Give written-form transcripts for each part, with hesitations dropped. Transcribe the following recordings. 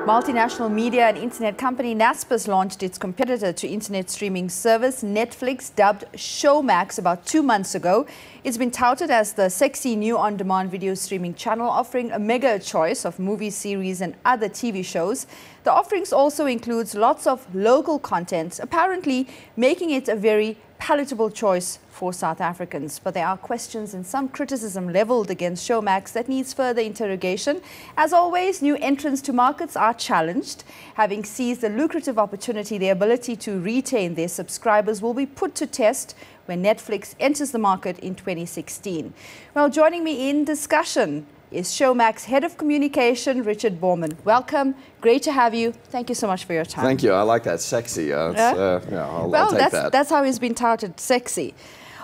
Multinational media and internet company Naspers launched its competitor to internet streaming service Netflix, dubbed Showmax, about 2 months ago. It's been touted as the sexy new on-demand video streaming channel, offering a mega choice of movies, series and other TV shows. The offerings also includes lots of local content, apparently making it a very palatable choice for South Africans. But there are questions and some criticism leveled against Showmax that needs further interrogation. As always, new entrants to markets are challenged. Having seized a lucrative opportunity, their ability to retain their subscribers will be put to test when Netflix enters the market in 2016. Well, joining me in discussion is Showmax Head of Communication, Richard Boorman. Welcome. Great to have you. Thank you so much for your time. Thank you. I like that. Sexy. I'll take that. That's how he's been touted, sexy.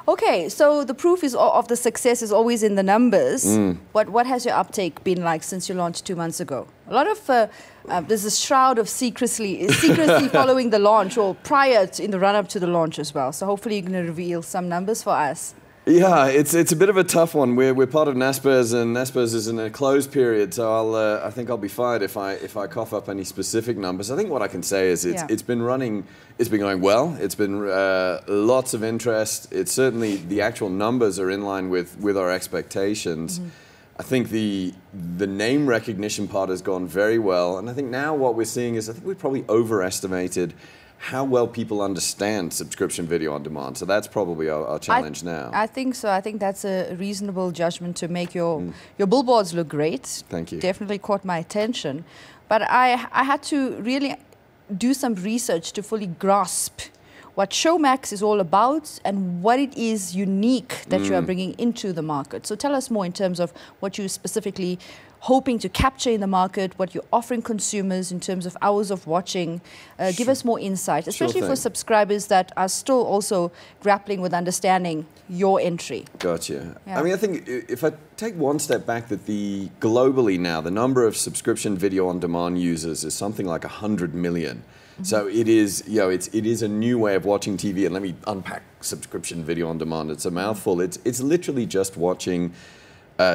Okay, so the proof of the success is always in the numbers. What has your uptake been like since you launched 2 months ago? A lot of there's a shroud of secrecy following the launch, or prior to, in the run-up to the launch as well. So hopefully you're going to reveal some numbers for us. Yeah, it's a bit of a tough one. We're part of Naspers, and Naspers is in a closed period, so I think I'll be fired if I cough up any specific numbers. I think what I can say is it's been going well. It's been lots of interest. It's certainly, the actual numbers are in line with our expectations. I think the name recognition part has gone very well, and I think now what we're seeing is, I think we probably overestimated how well people understand subscription video on demand. So that's probably our challenge now. I think so. I think that's a reasonable judgment to make. Your billboards look great. Thank you. Definitely caught my attention. But I had to really do some research to fully grasp what Showmax is all about and what it is unique that you are bringing into the market. So tell us more in terms of what you specifically hoping to capture in the market, what you're offering consumers in terms of hours of watching. Give us more insight, especially for subscribers that are still also grappling with understanding your entry. Gotcha. Yeah. I mean, I think if I take one step back, that globally now, the number of subscription video on demand users is something like 100 million. So it is, it is a new way of watching TV. And let me unpack subscription video on demand. It's a mouthful. It's literally just watching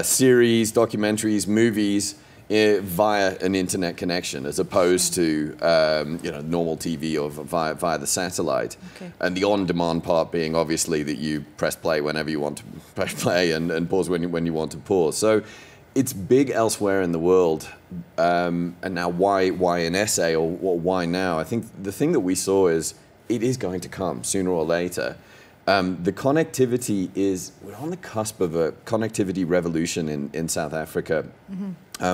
series, documentaries, movies via an internet connection, as opposed to normal TV or via the satellite. Okay. And the on-demand part being obviously that you press play whenever you want to press play and pause when you want to pause. So it's big elsewhere in the world. And now why in SA, or why now? I think the thing that we saw is it is going to come sooner or later. The connectivity we're on the cusp of a connectivity revolution in South Africa.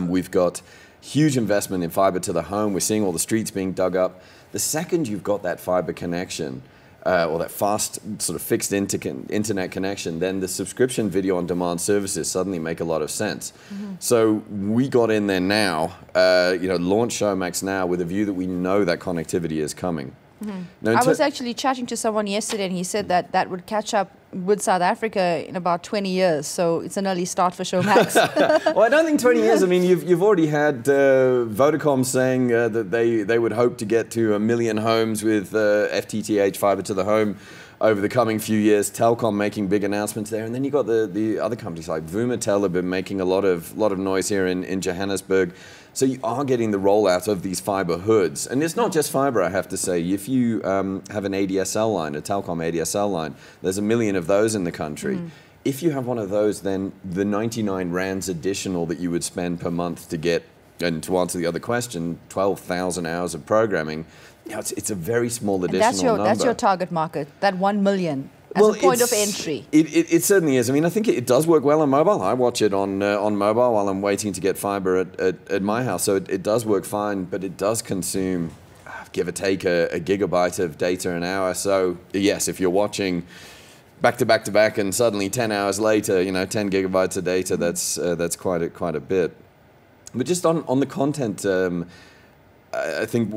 We've got huge investment in fiber to the home. We're seeing all the streets being dug up. The second you've got that fiber connection, or that fast sort of fixed internet connection, then the subscription video on demand services suddenly make a lot of sense. So we got in there now, launch Showmax now with a view that we know that connectivity is coming. I was actually chatting to someone yesterday, and he said that would catch up with South Africa in about 20 years. So it's an early start for Showmax. Well, I don't think 20 years. I mean, you've already had Vodacom saying that they would hope to get to 1 million homes with FTTH, fiber to the home, over the coming few years. Telkom making big announcements there, and then you got the other companies like Boorman have been making a lot of noise here in Johannesburg. So you are getting the rollout of these fiber hoods, and it's not just fiber. I have to say, if you have an ADSL line, a Telkom ADSL line, there's 1 million of those in the country. If you have one of those, then the 99 rands additional that you would spend per month to get, and to answer the other question, 12,000 hours of programming. It's a very small additional number. That's your target market, that 1 million. As a point of entry. It certainly is. I mean, I think it does work well on mobile. I watch it on mobile while I'm waiting to get fiber at my house. So it does work fine, but it does consume, give or take, a gigabyte of data an hour. So yes, if you're watching back to back to back, and suddenly 10 hours later, 10 gigabytes of data, that's quite a bit. But just on the content. I think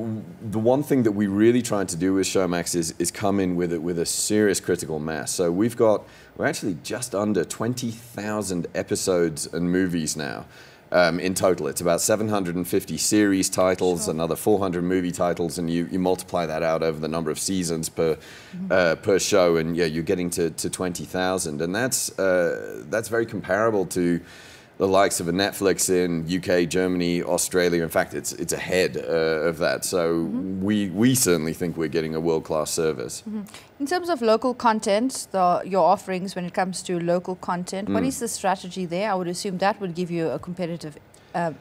the one thing that we really tried to do with Showmax is come in with a serious critical mass. So we're actually just under 20,000 episodes and movies now in total. It's about 750 series titles, another 400 movie titles, and you multiply that out over the number of seasons per show, and you're getting to 20,000, and that's very comparable to the likes of a Netflix in UK, Germany, Australia. In fact, it's ahead of that. So we certainly think we're getting a world-class service. In terms of local content, your offerings when it comes to local content, what is the strategy there? I would assume that would give you a competitive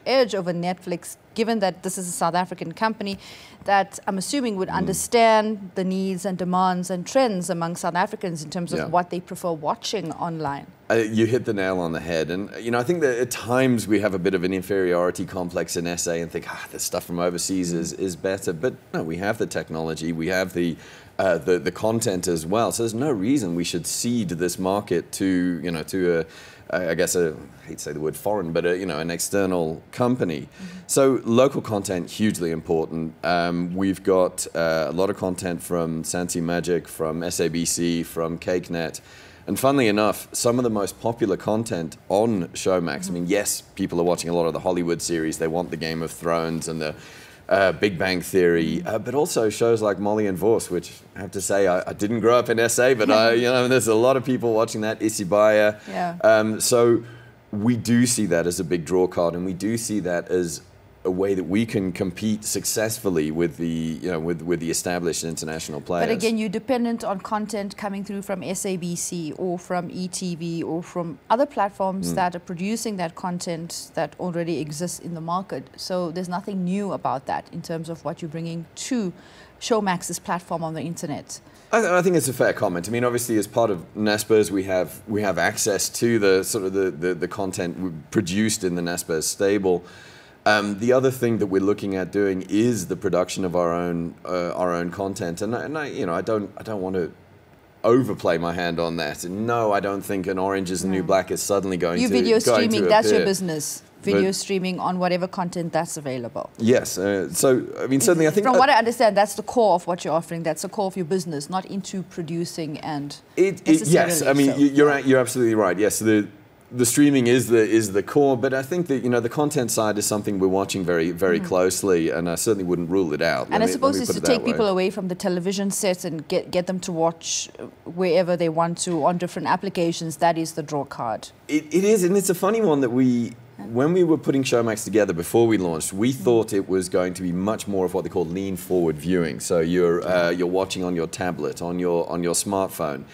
edge over Netflix, given that this is a South African company that I'm assuming would understand the needs and demands and trends among South Africans in terms of what they prefer watching online. You hit the nail on the head. And, I think that at times we have a bit of an inferiority complex in SA and think, the stuff from overseas is better. But no, we have the technology, we have the content as well. So there's no reason we should cede this market to I guess I hate to say the word foreign, but an external company. So local content, hugely important. We've got a lot of content from Santi Magic, from SABC, from CakeNet. And funnily enough, some of the most popular content on Showmax, I mean, yes, people are watching a lot of the Hollywood series. They want the Game of Thrones and the Big Bang Theory, but also shows like Molly and Vos, which I have to say I didn't grow up in SA, but there's a lot of people watching that. Isibaya. Yeah. So we do see that as a big draw card, and we do see that as a way that we can compete successfully with the with the established international players. But again, you're dependent on content coming through from SABC or from ETV or from other platforms that are producing that content that already exists in the market. So there's nothing new about that in terms of what you're bringing to Showmax's platform on the internet. I think it's a fair comment. I mean, obviously, as part of Naspers, we have access to the sort of the content produced in the Naspers stable. The other thing that we're looking at doing is the production of our own content, and I don't want to overplay my hand on that. And no, I don't think an Orange is the New Black is suddenly going to video streaming. That's appear. Your business. Video streaming on whatever content that's available. Yes. So I mean, certainly, I think from what I understand, that's the core of what you're offering. That's the core of your business, not into producing and. Yes. I mean, you're absolutely right. Yes. The streaming is the core, but I think that the content side is something we're watching very, very closely, and I certainly wouldn't rule it out. And I suppose it's to take people away from the television sets and get them to watch wherever they want to on different applications. That is the draw card. It is, and it's a funny one that when we were putting Showmax together before we launched, we thought it was going to be much more of what they call lean forward viewing. So you're watching on your tablet, on your smartphone.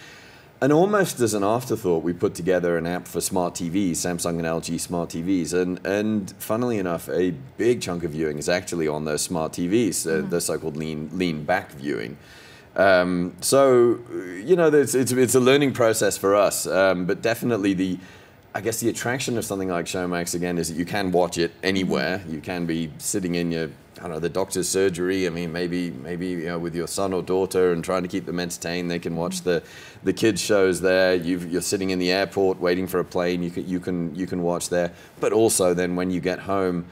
And almost as an afterthought, we put together an app for smart TVs, Samsung and LG smart TVs. And funnily enough, a big chunk of viewing is actually on those smart TVs, the so-called lean back viewing. So, it's a learning process for us. But definitely I guess the attraction of something like Showmax, again, is that you can watch it anywhere. You can be sitting in the doctor's surgery. I mean, maybe with your son or daughter and trying to keep them entertained. They can watch the kids shows there. You're sitting in the airport waiting for a plane. You can watch there. But also then when you get home,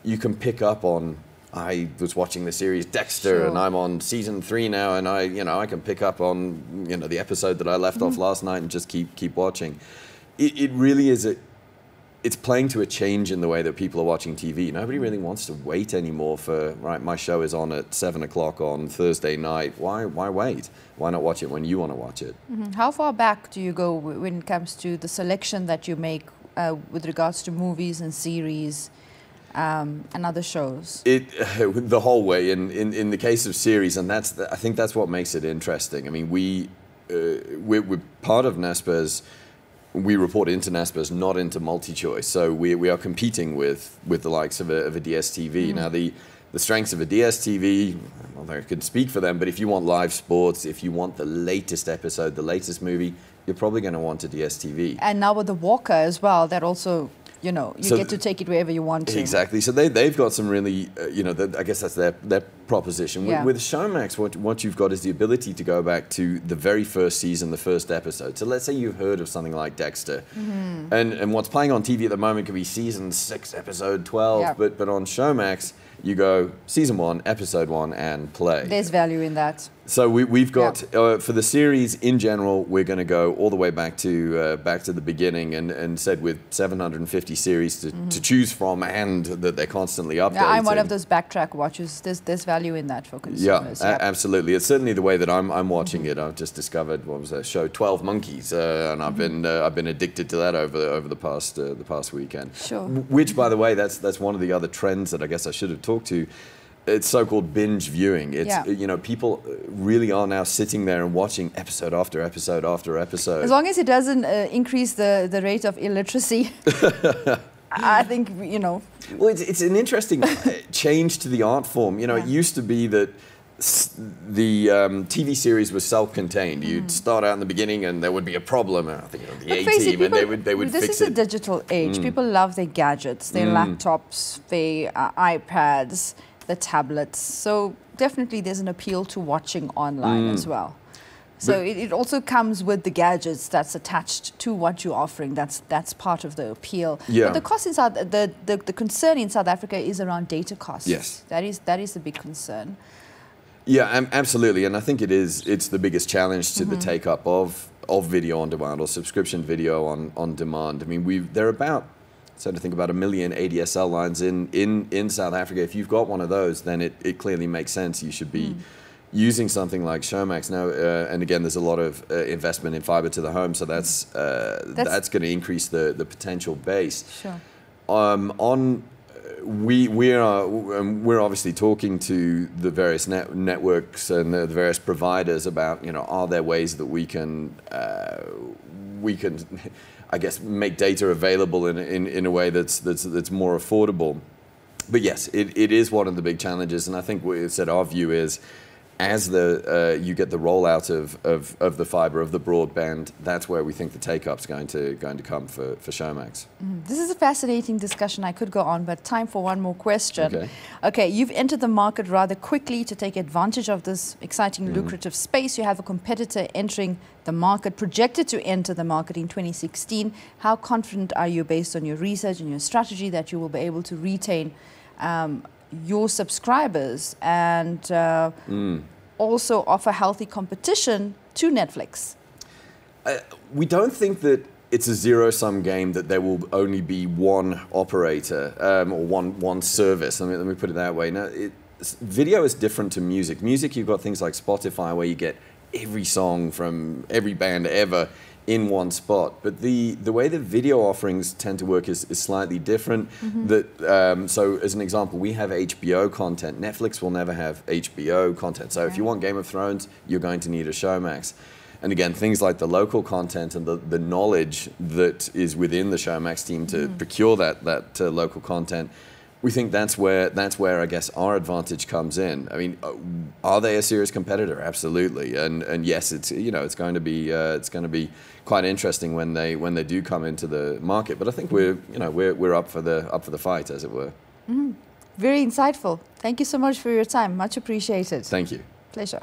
you can pick up on. I was watching the series Dexter, and I'm on season 3 now, and I can pick up on the episode that I left off last night and just keep watching. It really is it's playing to a change in the way that people are watching TV. Nobody really wants to wait anymore for, my show is on at 7 o'clock on Thursday night. Why wait? Why not watch it when you want to watch it? How far back do you go when it comes to the selection that you make with regards to movies and series and other shows? The whole way. In the case of series, and I think that's what makes it interesting. I mean, we're part of Naspers. We report into Naspers, not into MultiChoice. So we are competing with the likes of a DSTV. Now, the strengths of a DSTV, although I could speak for them, but if you want live sports, if you want the latest episode, the latest movie, you're probably going to want a DSTV. And now with the Walker as well, that also, you get to take it wherever you want to. Exactly. So they've got some really, I guess that's their proposition. Yeah. With Showmax, what you've got is the ability to go back to the very first season, the first episode. So let's say you've heard of something like Dexter. And what's playing on TV at the moment could be season 6, episode 12. Yeah. But on Showmax, you go season 1, episode 1, and play. There's value in that. So we've got for the series in general, we're going to go all the way back to the beginning, and said with 750 series to choose from, and that they're constantly updating. Yeah, I'm one of those backtrack watchers. There's value value in that for consumers. Yeah, absolutely. It's certainly the way that I'm watching it. I've just discovered, what was that show, 12 Monkeys, and I've been addicted to that over the past weekend. Sure. Which, by the way, that's one of the other trends that I guess I should have talked to. It's so-called binge viewing. It's you know, people really are now sitting there and watching episode after episode after episode. As long as it doesn't increase the rate of illiteracy, I think, you know. Well, it's an interesting change to the art form. You know, it used to be that the TV series was self-contained. You'd start out in the beginning, and there would be a problem. I think the A-team, and they would fix it. This is a digital age. People love their gadgets, their laptops, their iPads, the tablets. So definitely there's an appeal to watching online as well. So it also comes with the gadgets that's attached to what you're offering. That's part of the appeal. Yeah. But the cost in the concern in South Africa is around data costs. Yes. That is the big concern. Yeah, absolutely. And I think it's the biggest challenge to the take-up of video on demand or subscription video on demand. I mean, there are about, so to think about 1 million ADSL lines in South Africa. If you've got one of those, then it clearly makes sense. You should be using something like Showmax now. And again, there's a lot of investment in fiber to the home, so that's going to increase the potential base. Sure. We're obviously talking to the various networks and the various providers about, you know, are there ways that we can I guess make data available in a way that's more affordable. But yes, it is one of the big challenges, and I think we said our view is, as you get the rollout of the fiber, of the broadband, that's where we think the take-up's going to come for Showmax. This is a fascinating discussion. I could go on, but time for one more question. Okay, you've entered the market rather quickly to take advantage of this exciting, lucrative space. You have a competitor entering the market, projected to enter the market in 2016. How confident are you, based on your research and your strategy, that you will be able to retain your subscribers and also offer healthy competition to Netflix? We don't think that it's a zero-sum game, that there will only be one operator or one service. Let me put it that way. Now, video is different to music. Music, you've got things like Spotify, where you get every song from every band ever in one spot. But the way the video offerings tend to work is slightly different. So as an example, we have HBO content. Netflix will never have HBO content. So if you want Game of Thrones, you're going to need a Showmax. And again, things like the local content and the knowledge that is within the Showmax team to procure that local content, we think that's where I guess our advantage comes in. I mean, are they a serious competitor? Absolutely, and yes, it's going to be quite interesting when they do come into the market. But I think we're up for the fight, as it were. Very insightful. Thank you so much for your time. Much appreciated. Thank you. Pleasure.